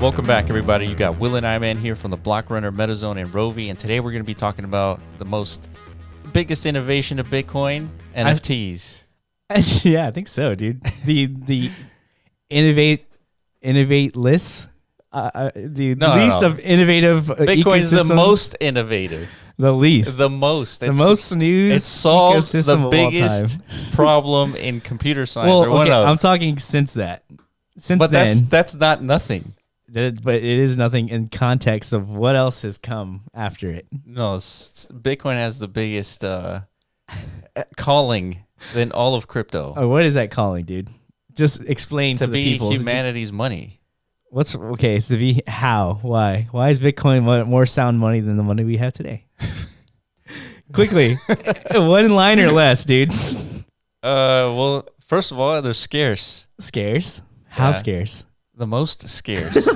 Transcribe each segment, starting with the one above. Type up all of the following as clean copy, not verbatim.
Welcome back, everybody. You got Will and I-Man here from the Block Runner, MetaZone, and Rovi, and today we're going to be talking about the biggest innovation of Bitcoin, NFTs. Yeah, I think so, dude. The least of innovative Bitcoin is the most innovative. The least. The most. The most used. It solves ecosystem the of biggest problem in computer science. Well, or one okay, of. I'm talking since that. But then, that's not nothing. But it is nothing in context of what else has come after it. No, Bitcoin has the biggest calling than all of crypto. Oh, what is that calling, dude? Just explain to the people. To be humanity's money. What's okay? So how? Why? Why is Bitcoin more sound money than the money we have today? Quickly, one line or less, dude. Well, first of all, they're scarce. Scarce? How scarce? The most scarce.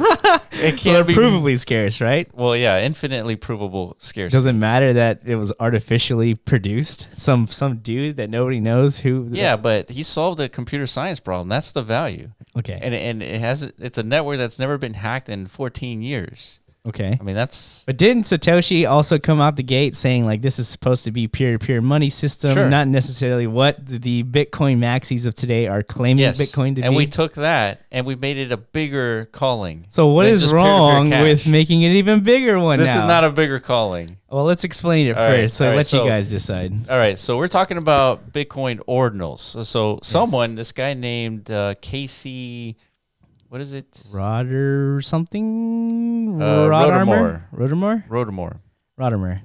It can't be provably scarce, right? Well, yeah, infinitely provable scarce. Doesn't matter that it was artificially produced. Some dude that nobody knows who. Yeah, but he solved a computer science problem. That's the value. Okay. And it's a network that's never been hacked in 14 years. Okay. I mean, that's... But didn't Satoshi also come out the gate saying, like, this is supposed to be peer-to-peer money system, Sure. not necessarily what the Bitcoin maxis of today are claiming Bitcoin to be? And we took that, and we made it a bigger calling. So what is wrong with making it an even bigger one This is not a bigger calling. Well, let's explain it first, let you guys decide. All right, so we're talking about Bitcoin Ordinals. So someone, this guy named Casey... What is it? Roder something? Rodermore. Rodermore? Rodermore.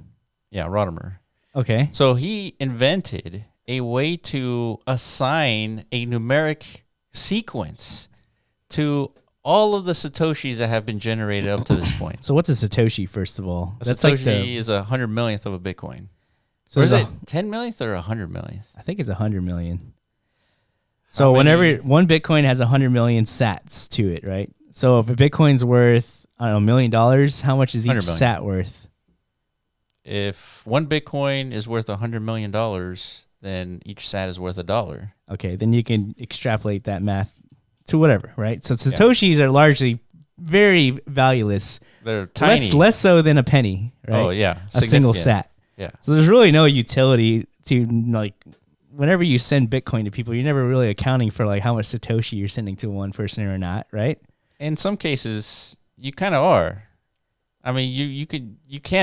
Yeah, Rodermore. Okay. So he invented a way to assign a numeric sequence to all of the Satoshis that have been generated up to this point. So what's a Satoshi, first of all? A Satoshi is 100 millionth of a Bitcoin. So is it 10 millionth or 100 millionth? I think it's 100 million. So whenever one Bitcoin has 100 million sats to it, right? So if a Bitcoin's worth, I don't know, $1 million, how much is each sat worth? If one Bitcoin is worth $100 million, then each sat is worth $1. Okay, then you can extrapolate that math to whatever, right? So Satoshis are largely very valueless. They're tiny. Less so than a penny, right? Oh, yeah. A single sat. Yeah. So there's really no utility to, like... Whenever you send Bitcoin to people, you're never really accounting for like how much Satoshi you're sending to one person or not, right? In some cases, you kind of are. I mean, you can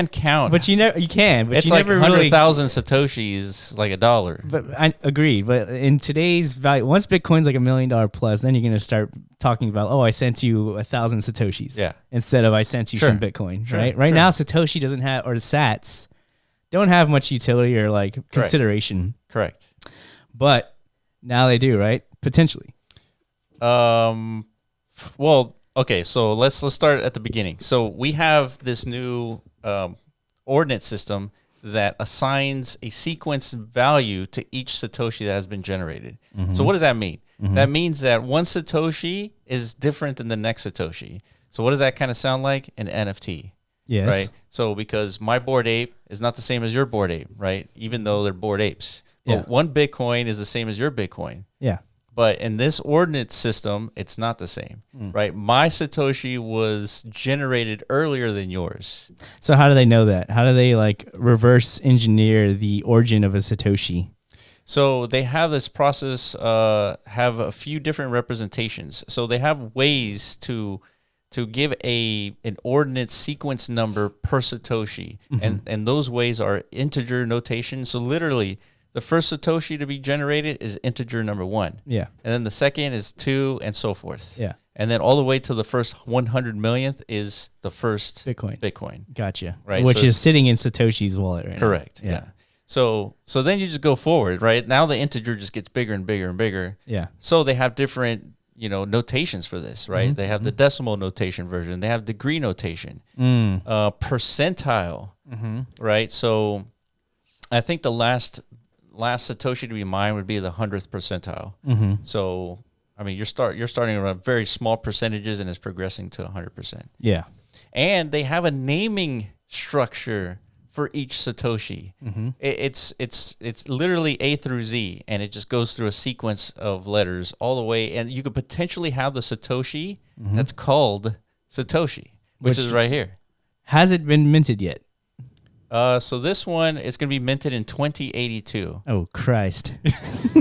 count, but you can. But it's you like never 100,000 Satoshis, like $1. But I agree. But in today's value, once Bitcoin's like $1 million plus, then you're gonna start talking about, oh, I sent you 1,000 Satoshis, instead of I sent you some Bitcoin, right? Right now, Satoshi doesn't have, or the Sats don't have much utility or like consideration. Correct. But now they do, right? Potentially. Well, okay. So let's start at the beginning. So we have this new ordinate system that assigns a sequence value to each Satoshi that has been generated. Mm-hmm. So what does that mean? Mm-hmm. That means that one Satoshi is different than the next Satoshi. So what does that kind of sound like? An NFT. Yes. Right. So because my Bored Ape is not the same as your Bored Ape, right? Even though they're Bored Apes. But one Bitcoin is the same as your Bitcoin. Yeah. But in this ordinate system, it's not the same, right? My Satoshi was generated earlier than yours. So how do they know that? How do they like reverse engineer the origin of a Satoshi? So they have this process, have a few different representations. So they have ways to give an ordinate sequence number per Satoshi. And those ways are integer notation. So literally, the first Satoshi to be generated is integer number 1. Yeah. And then the second is 2 and so forth. Yeah. And then all the way to the first 100 millionth is the first Bitcoin. Gotcha. Right. Which is sitting in Satoshi's wallet right now. Correct. Yeah. So then you just go forward, right? Now the integer just gets bigger and bigger and bigger. Yeah. So they have different, notations for this, right? They have the decimal notation version. They have degree notation, percentile, right? So I think the last Satoshi to be mined would be the 100th percentile. So, I mean, you're starting around very small percentages and it's progressing to 100%. Yeah. And they have a naming structure for each Satoshi. It's literally A through Z, and it just goes through a sequence of letters all the way. And you could potentially have the Satoshi that's called satoshi, which is right here. Has it been minted yet? So this one is going to be minted in 2082. Oh, Christ.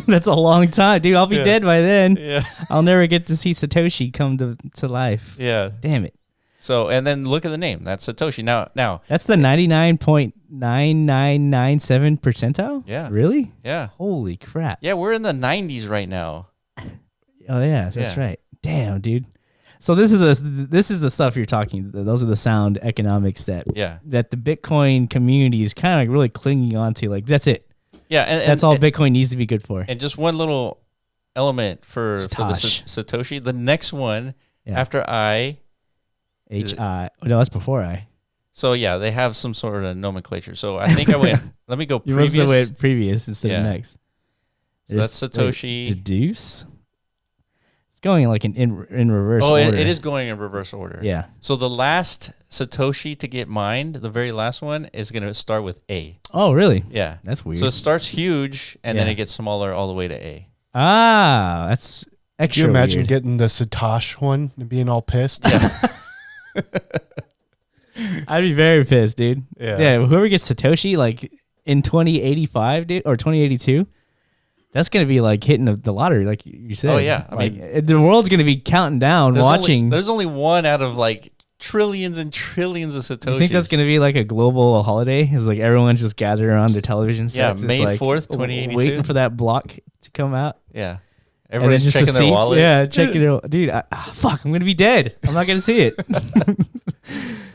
That's a long time, dude. I'll be dead by then. Yeah. I'll never get to see Satoshi come to life. Yeah. Damn it. So, and then look at the name. That's Satoshi. Now. That's the 99.9997 percentile? Yeah. Really? Yeah. Holy crap. Yeah, we're in the 90s right now. Oh, yeah. That's right. Damn, dude. So this is the stuff you're talking. Those are the sound economics that the Bitcoin community is kind of like really clinging on to. Like, that's it. Yeah, and that's all Bitcoin needs to be good for. And just one little element for the Satoshi. The next one after I. H-I. No, that's before I. So yeah, they have some sort of nomenclature. So I think I went. Let me go previous. You must have went previous instead of next. So that's Satoshi. Deduce. It's going like in reverse order. Oh, it is going in reverse order. Yeah. So the last Satoshi to get mined, the very last one, is going to start with A. Oh, really? Yeah. That's weird. So it starts huge, and then it gets smaller all the way to A. Ah, that's extra Could you imagine weird. getting the Satoshi one and being all pissed? Yeah. I'd be very pissed, dude. Yeah. Whoever gets Satoshi, like in 2085, dude, or 2082, that's gonna be like hitting the lottery, like you said. Oh yeah, I mean, the world's gonna be counting down, watching. There's only one out of like trillions and trillions of Satoshis. You think that's gonna be like a global holiday? It's like everyone's just gathered around their television sets. Yeah, May 4th, 2082. Waiting for that block to come out. Yeah. Everyone's just checking their wallet. Yeah, checking it. Dude, fuck, I'm going to be dead. I'm not going to see it.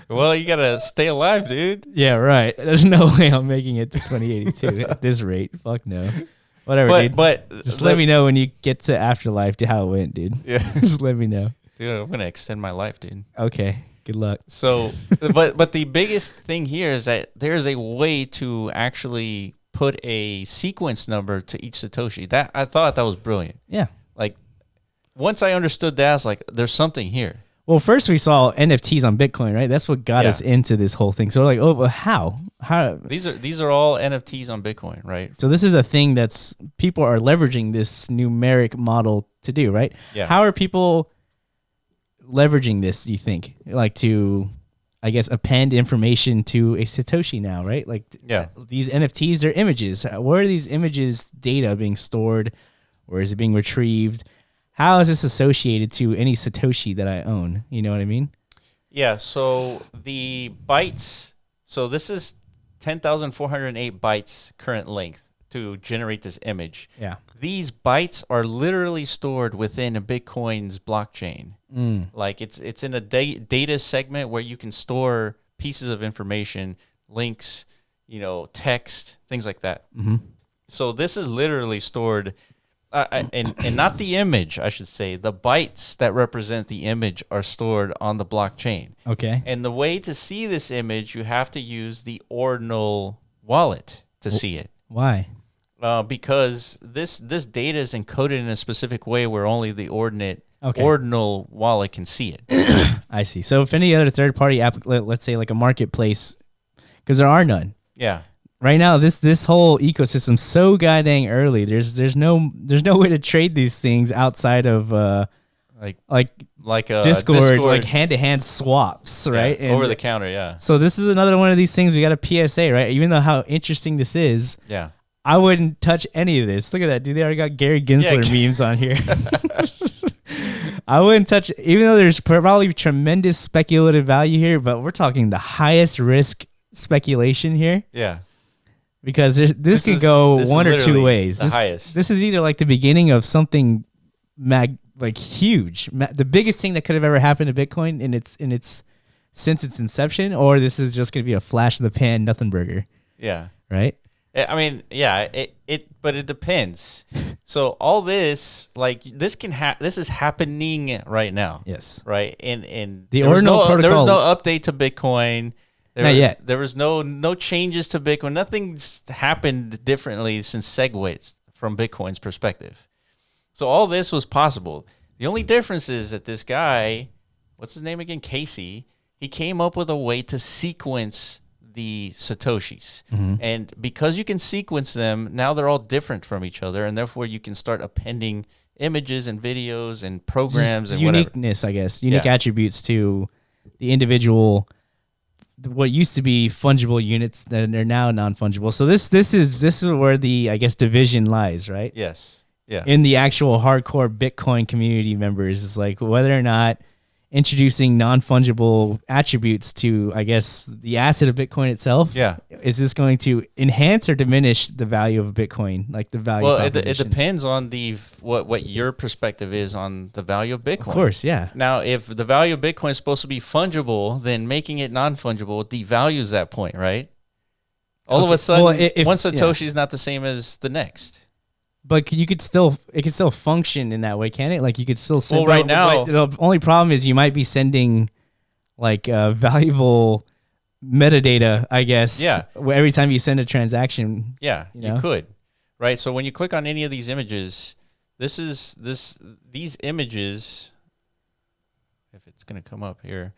Well, you got to stay alive, dude. Yeah, right. There's no way I'm making it to 2082 at this rate. Fuck no. Whatever, dude. But just let me know when you get to afterlife to how it went, dude. Yeah. Just let me know. Dude, I'm going to extend my life, dude. Okay. Good luck. So, but the biggest thing here is that there's a way to actually put a sequence number to each Satoshi. That I thought that was brilliant. Yeah. Like once I understood that, I was like, there's something here. Well, first we saw NFTs on Bitcoin, right? That's what got us into this whole thing. So we're like, oh, well, how? These are all NFTs on Bitcoin, right? So this is a thing that's people are leveraging this numeric model to do, right? Yeah. How are people leveraging this, do you think? Like to, I guess, append information to a Satoshi now, right? Like these NFTs, they're images. Where are these images data being stored? Where is it being retrieved? How is this associated to any Satoshi that I own? You know what I mean? Yeah, so the bytes, so this is 10,408 bytes current length to generate this image. Yeah. These bytes are literally stored within a Bitcoin's blockchain. Like it's in a data segment where you can store pieces of information, links, text, things like that. Mm-hmm. So this is literally stored, and not the image, I should say. The bytes that represent the image are stored on the blockchain. Okay. And the way to see this image, you have to use the Ordinal wallet to see it. Why? Because this data is encoded in a specific way where only the Ordinal wallet can see it. I see. So if any other third-party app, let's say like a marketplace, because there are none. Yeah. Right now, this whole ecosystem's so goddamn early. There's no way to trade these things outside of like Discord, like hand-to-hand swaps, right? Yeah, over the counter, yeah. So this is another one of these things we got a PSA, right? Even though how interesting this is, yeah, I wouldn't touch any of this. Look at that, dude. They already got Gary Gensler memes on here. I wouldn't touch, even though there's probably tremendous speculative value here, but we're talking the highest risk speculation here. Yeah. Because this could go one or two ways. This is either like the beginning of something huge, the biggest thing that could have ever happened to Bitcoin since its inception, or this is just going to be a flash in the pan nothing burger. Yeah. Right? I mean, yeah, but it depends. So all this, this is happening right now. Yes. Right? And the Ordinal Protocol. There was no update to Bitcoin. Not yet. There was no changes to Bitcoin. Nothing's happened differently since segues from Bitcoin's perspective. So all this was possible. The only difference is that this guy, what's his name again? Casey, he came up with a way to sequence the Satoshis. Mm-hmm. And because you can sequence them, now they're all different from each other, and therefore you can start appending images and videos and programs and uniqueness, whatever. I guess. Unique attributes to the individual, what used to be fungible units that are now non-fungible. So this is where the, I guess, division lies, right? Yes. Yeah. In the actual hardcore Bitcoin community members, is like whether or not introducing non-fungible attributes to, I guess, the asset of Bitcoin itself. Yeah. Is this going to enhance or diminish the value of Bitcoin, like the value? Well, it depends on what your perspective is on the value of Bitcoin. Of course, yeah. Now, if the value of Bitcoin is supposed to be fungible, then making it non-fungible devalues that point, right? All of a sudden, one Satoshi is not the same as the next. But it could still function in that way, can it? Like you could still send. Well, right now, the only problem is you might be sending like valuable metadata, I guess. Yeah. Every time you send a transaction. Yeah, you could, right? So when you click on any of these images, these images, if it's going to come up here,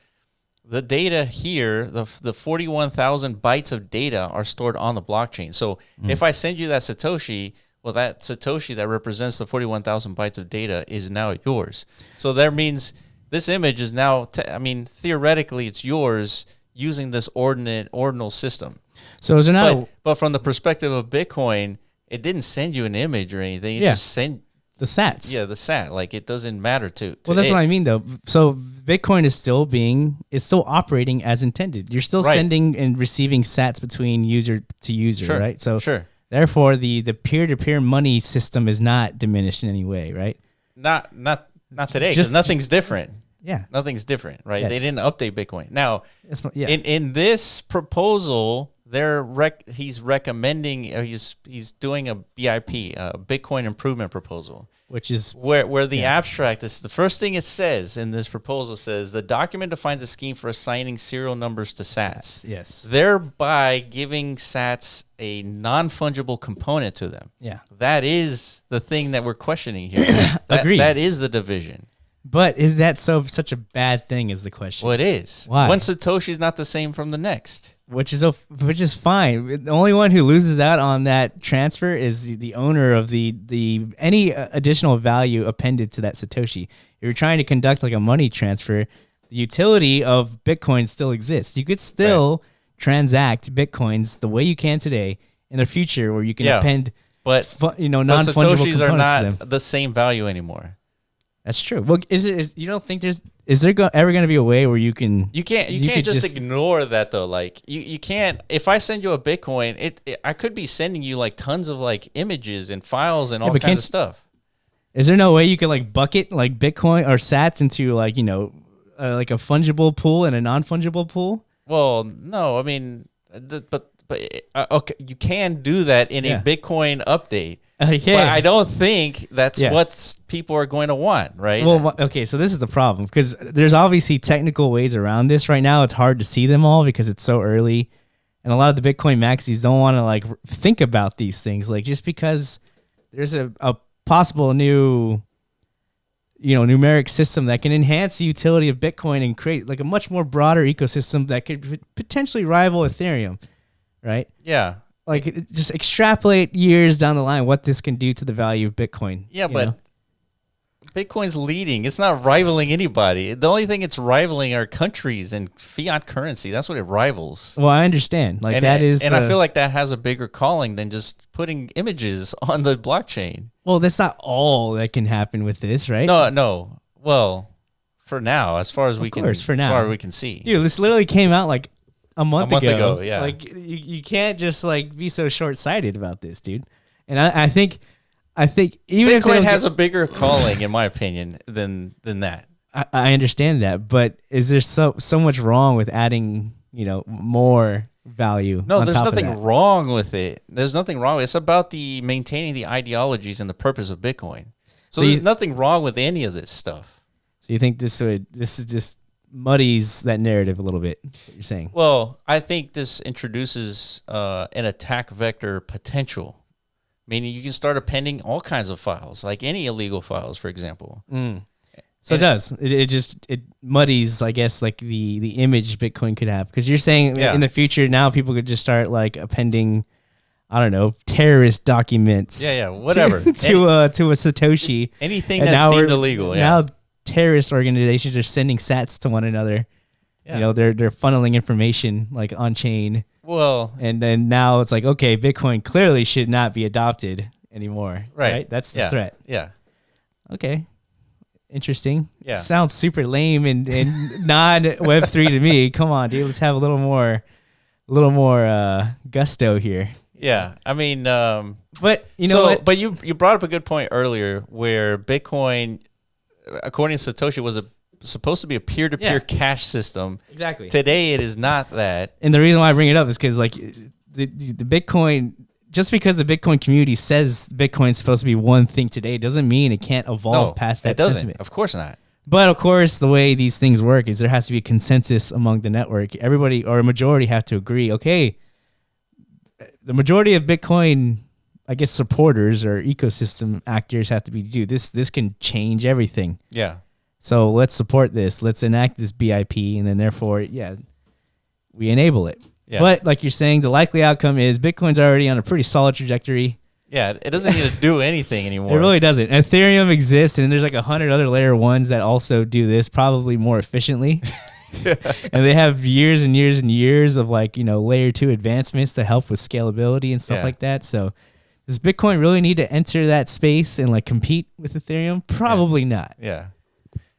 the data here, the 41,000 bytes of data are stored on the blockchain. So if I send you that Satoshi, well, that Satoshi that represents the 41,000 bytes of data is now yours. So that means this image is now, theoretically it's yours using this ordinal system. So is there now... But from the perspective of Bitcoin, it didn't send you an image or anything. It just sent... the sats. Yeah, the sat. Like, it doesn't matter to well, that's what I mean, though. So Bitcoin is still operating as intended. You're still sending and receiving sats between user to user, right? So therefore, the peer-to-peer money system is not diminished in any way, right? Not today, because nothing's different. Yeah. Nothing's different, right? Yes. They didn't update Bitcoin. Now, in this proposal, he's recommending, he's doing a BIP, a Bitcoin improvement proposal. Which is where the abstract is, the first thing it says in this proposal says the document defines a scheme for assigning serial numbers to sats. Yes. Thereby giving sats a non-fungible component to them. Yeah. That is the thing that we're questioning here. Agreed. That is the division. But is that such a bad thing is the question? Well, it is. Why? One Satoshi is not the same from the next. Which is fine. The only one who loses out on that transfer is the owner of the any additional value appended to that Satoshi. If you're trying to conduct like a money transfer, the utility of Bitcoin still exists. You could still transact Bitcoins the way you can today in the future, where you can append, non-fungible Satoshis are not to them. The same value anymore. That's true. Well, you don't think is there ever going to be a way where you can't just ignore that though? Like you can't. If I send you a Bitcoin, I could be sending you like tons of like images and files and all kinds of stuff. Is there no way you could like bucket like Bitcoin or Sats into like like a fungible pool and a non-fungible pool? Well, no. I mean, but okay, you can do that in a Bitcoin update. But I don't think that's what people are going to want, right? Well, okay, so this is the problem, because there's obviously technical ways around this. Right now, it's hard to see them all because it's so early, and a lot of the Bitcoin maxis don't want to like think about these things, like just because there's a possible new, numeric system that can enhance the utility of Bitcoin and create like a much more broader ecosystem that could potentially rival Ethereum, right? Yeah. Like, just extrapolate years down the line what this can do to the value of Bitcoin. Yeah, but Bitcoin's leading. It's not rivaling anybody. The only thing it's rivaling are countries and fiat currency. That's what it rivals. Well, I understand. Like, I feel like that has a bigger calling than just putting images on the blockchain. Well, that's not all that can happen with this, right? No. Well, for now, as far as we can see. Dude, this literally came out like a month ago. Yeah. Like you can't just like be so short-sighted about this, dude. And I think even Bitcoin has a bigger calling, in my opinion, than that. I understand that, but is there so much wrong with adding, more value? No, there's nothing wrong with it. There's nothing wrong with it. It's about maintaining the ideologies and the purpose of Bitcoin. So there's nothing wrong with any of this stuff. So you think this is just muddies that narrative a little bit, what you're saying? Well, I think this introduces an attack vector potential, meaning you can start appending all kinds of files, like any illegal files, for example. So it does. It muddies, I guess, like the image Bitcoin could have, because you're saying in the future now people could just start like appending, I don't know, terrorist documents. Whatever to a Satoshi. Anything that's deemed illegal. Now terrorist organizations are sending sats to one another You know, they're funneling information like on chain. Well, and then now it's like, okay, Bitcoin clearly should not be adopted anymore. Right? That's the threat. Yeah. Okay. Interesting. Yeah. Sounds super lame and non Web3 to me. Come on, dude. Let's have a little more gusto here. Yeah. I mean, but you know what? But you brought up a good point earlier where Bitcoin, according to Satoshi, was supposed to be a peer-to-peer cash system. Exactly. Today it is not that. And the reason why I bring it up is because like the Bitcoin, just because the Bitcoin community says Bitcoin is supposed to be one thing today doesn't mean it can't evolve past that. It doesn't. Sentiment. Of course not. But of course, the way these things work is there has to be a consensus among the network. Everybody or a majority have to agree. Okay, the majority of Bitcoin, I guess, supporters or ecosystem actors have to be, dude, this can change everything. Yeah. So let's support this. Let's enact this BIP, and then therefore, we enable it. Yeah. But like you're saying, the likely outcome is Bitcoin's already on a pretty solid trajectory. Yeah, it doesn't need to do anything anymore. It really doesn't. Ethereum exists, and there's like 100 other layer ones that also do this probably more efficiently. And they have years and years and years of like, you know, layer 2 advancements to help with scalability and stuff like that. So does Bitcoin really need to enter that space and like compete with Ethereum? Probably not. Yeah.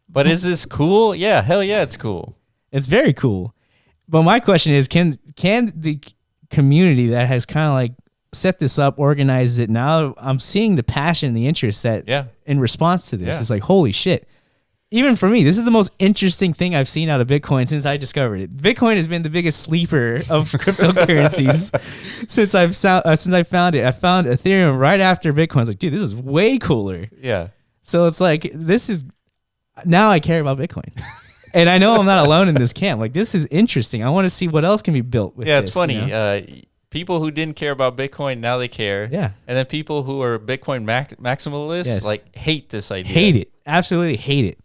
But is this cool? Yeah, hell yeah, it's cool. It's very cool. But my question is, can the community that has kind of like set this up, organizes it, now I'm seeing the passion, the interest that in response to this. It's like, holy shit. Even for me, this is the most interesting thing I've seen out of Bitcoin since I discovered it. Bitcoin has been the biggest sleeper of cryptocurrencies since I found it. I found Ethereum right after Bitcoin. I was like, dude, this is way cooler. Yeah. So it's like, now I care about Bitcoin. And I know I'm not alone in this camp. Like, this is interesting. I want to see what else can be built with it's funny. You know? People who didn't care about Bitcoin, now they care. Yeah. And then people who are Bitcoin maximalists, like, hate this idea. Hate it. Absolutely hate it.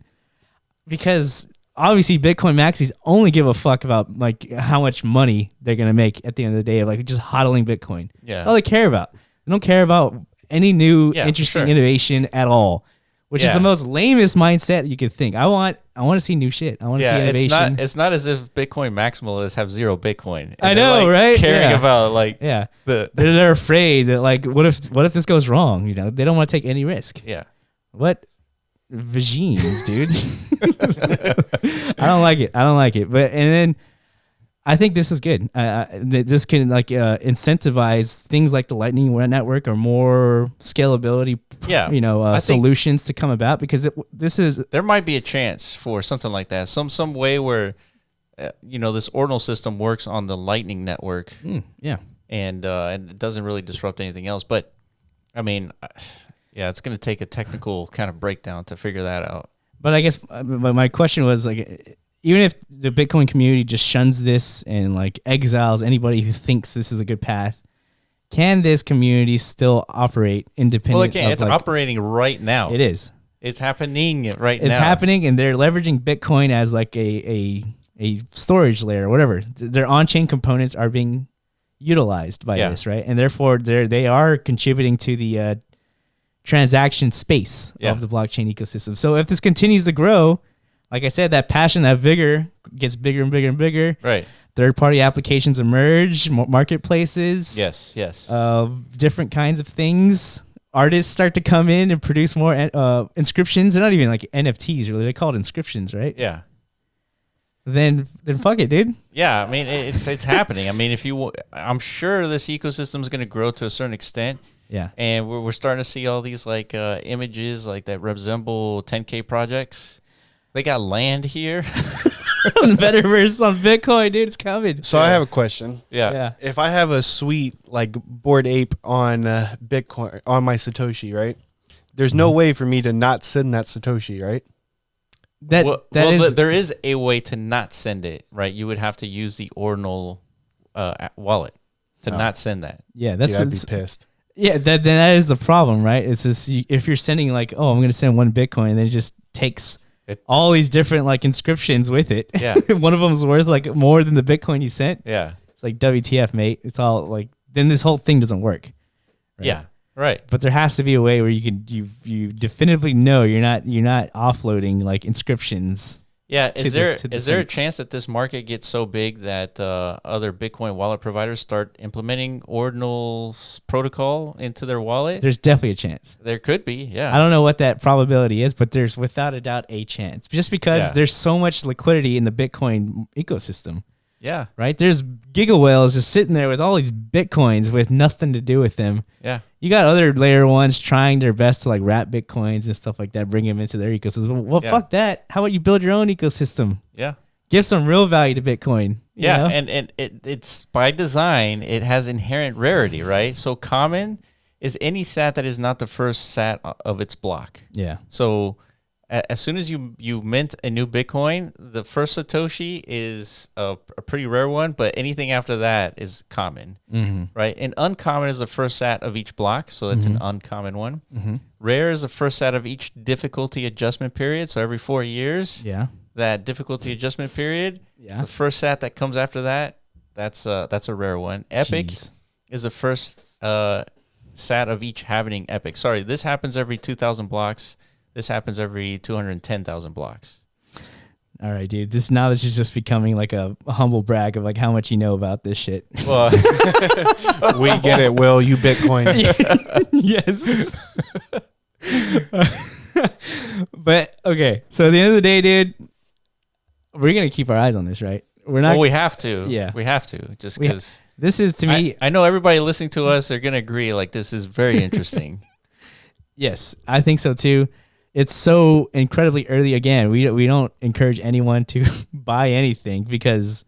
Because obviously Bitcoin maxis only give a fuck about like how much money they're going to make at the end of the day of like just hodling Bitcoin. Yeah. That's all they care about. They don't care about any new interesting innovation at all. Which is the most lamest mindset you could think. I want to see new shit. I want to see innovation. It's not as if Bitcoin maximalists have zero Bitcoin. I know, like right? Caring about like they're afraid that like what if this goes wrong? You know, they don't want to take any risk. Yeah. What vagines, dude? I don't like it. But and then I think this is good. This can like incentivize things like the Lightning Network or more scalability. Solutions to come about because there might be a chance for something like that. Some way where this ordinal system works on the Lightning Network. And it doesn't really disrupt anything else. But I mean, it's going to take a technical kind of breakdown to figure that out. But I guess my question was like, even if the Bitcoin community just shuns this and like exiles anybody who thinks this is a good path, can this community still operate independent? Well, it can. It's operating right now. It is. It's happening right now. It's happening, and they're leveraging Bitcoin as like a storage layer or whatever. Their on-chain components are being utilized by this, right? And therefore, they are contributing to the transaction space of the blockchain ecosystem. So if this continues to grow, like I said, that passion, that vigor gets bigger and bigger and bigger. Right. Third-party applications emerge, marketplaces. Yes. Different kinds of things. Artists start to come in and produce more inscriptions. They're not even like NFTs, really. They call it inscriptions, right? Yeah. Then fuck it, dude. Yeah, I mean, it's happening. I mean, I'm sure this ecosystem is going to grow to a certain extent. Yeah. And we're starting to see all these like images like that resemble 10K projects. They got land here. The metaverse on Bitcoin, dude, it's coming. So I have a question. Yeah. If I have a sweet like Bored Ape on Bitcoin on my Satoshi, right? There's no way for me to not send that Satoshi, right? There is a way to not send it, right? You would have to use the Ordinal wallet to not send that. Yeah, I'd be pissed. Yeah, that is the problem, right? It's just if you're sending like, I'm going to send one Bitcoin, and then it just takes all these different like inscriptions with it. Yeah. One of them's worth like more than the Bitcoin you sent. Yeah. It's like WTF, mate. It's all like, then this whole thing doesn't work. Right? Yeah. Right. But there has to be a way where you definitively know you're not offloading like inscriptions. Yeah, is there a chance that this market gets so big that other Bitcoin wallet providers start implementing Ordinal Protocol into their wallet? There's definitely a chance. There could be, yeah. I don't know what that probability is, but there's without a doubt a chance. Just because there's so much liquidity in the Bitcoin ecosystem. Yeah. Right? There's giga whales just sitting there with all these Bitcoins with nothing to do with them. Yeah. You got other layer ones trying their best to like wrap Bitcoins and stuff like that, bring them into their ecosystem. Well, fuck that. How about you build your own ecosystem? Yeah. Give some real value to Bitcoin. You know? And it's by design, it has inherent rarity, right? So common is any sat that is not the first sat of its block. Yeah. So as soon as you mint a new Bitcoin, the first Satoshi is a pretty rare one, but anything after that is common, right? And uncommon is the first sat of each block, so that's an uncommon one. Rare is the first sat of each difficulty adjustment period, so every 4 years, that difficulty adjustment period, the first sat that comes after that, that's a rare one. Epic is the first sat of each happening epic. Sorry, this happens every 2,000 blocks. This happens every 210,000 blocks. All right, dude. This is just becoming like a humble brag of like how much you know about this shit. Well, we get it, Will. You Bitcoin. Yes. But okay, so at the end of the day, dude, we're gonna keep our eyes on this, right? We're not. Well, we have to. Yeah, we have to. Just because this is to me. I know everybody listening to us are gonna agree. Like this is very interesting. Yes, I think so too. It's so incredibly early. Again, we don't encourage anyone to buy anything because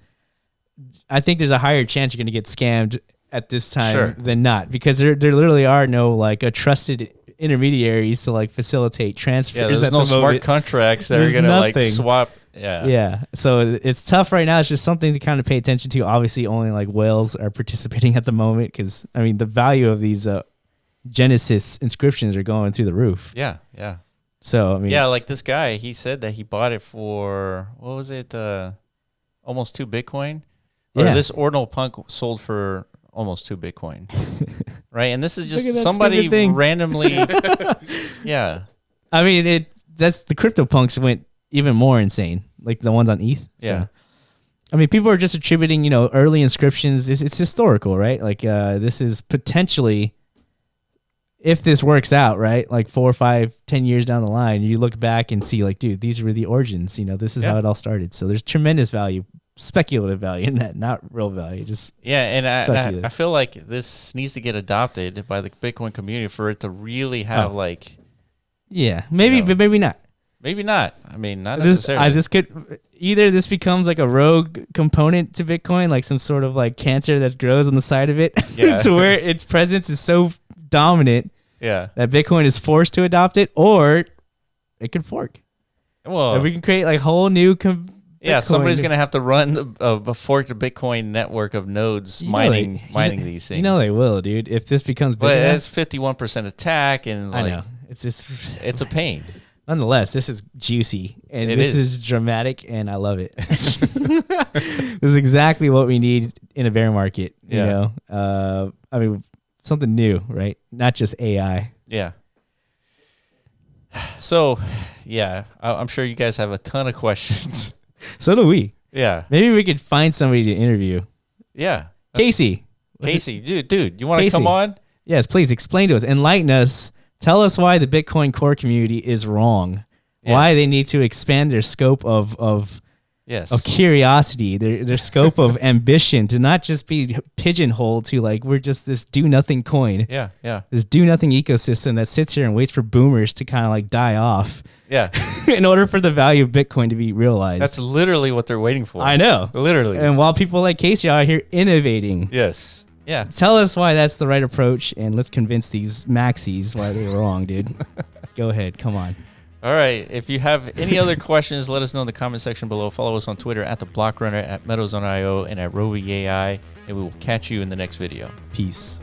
I think there's a higher chance you're going to get scammed at this time than not, because there literally are no like a trusted intermediaries to like facilitate transfers. Yeah, there's no smart contracts that are going to like swap. Yeah. Yeah. So it's tough right now. It's just something to kind of pay attention to. Obviously, only like whales are participating at the moment because I mean the value of these Genesis inscriptions are going through the roof. Yeah. Yeah. So I mean, yeah, like this guy, he said that he bought it for what was it? Almost 2 Bitcoin. Or this Ordinal Punk sold for almost 2 Bitcoin. Right, and this is just somebody randomly. Yeah. I mean, that's the CryptoPunks went even more insane, like the ones on ETH. Yeah. So, I mean, people are just attributing, early inscriptions. It's historical, right? Like this is potentially. If this works out, right, like 4, 5, 10 years down the line, you look back and see like, dude, these were the origins. This is how it all started. So there's tremendous value, speculative value in that, not real value. Just and I feel like this needs to get adopted by the Bitcoin community for it to really have like. Yeah, maybe, but maybe not. Maybe not. I mean, not necessarily. This could either this becomes like a rogue component to Bitcoin, like some sort of like cancer that grows on the side of it, to where its presence is so dominant. Yeah, that Bitcoin is forced to adopt it, or it could fork. Well, and we can create like whole new. Somebody's gonna have to run a forked Bitcoin network of nodes mining these things. They will, dude. If this becomes, but it's 51% attack, and like, I know it's a pain. Nonetheless, this is juicy and this is dramatic, and I love it. This is exactly what we need in a bear market. I mean. Something new, right? Not just AI. Yeah. So, yeah, I'm sure you guys have a ton of questions. So do we. Yeah. Maybe we could find somebody to interview. Yeah. Casey, dude, you want to come on? Yes, please explain to us. Enlighten us. Tell us why the Bitcoin core community is wrong. Yes. Why they need to expand their scope of curiosity, their scope of ambition, to not just be pigeonholed to like we're just this do nothing coin. Yeah. This do nothing ecosystem that sits here and waits for boomers to kind of like die off. Yeah. In order for the value of Bitcoin to be realized. That's literally what they're waiting for. I know. Literally. And while people like Casey are out here innovating. Yes. Yeah. Tell us why that's the right approach, and let's convince these maxis why they're wrong, dude. Go ahead. Come on. All right. If you have any other questions, let us know in the comment section below. Follow us on Twitter at The Block Runner, at Meadows on IO, and at RoviAI, and we will catch you in the next video. Peace.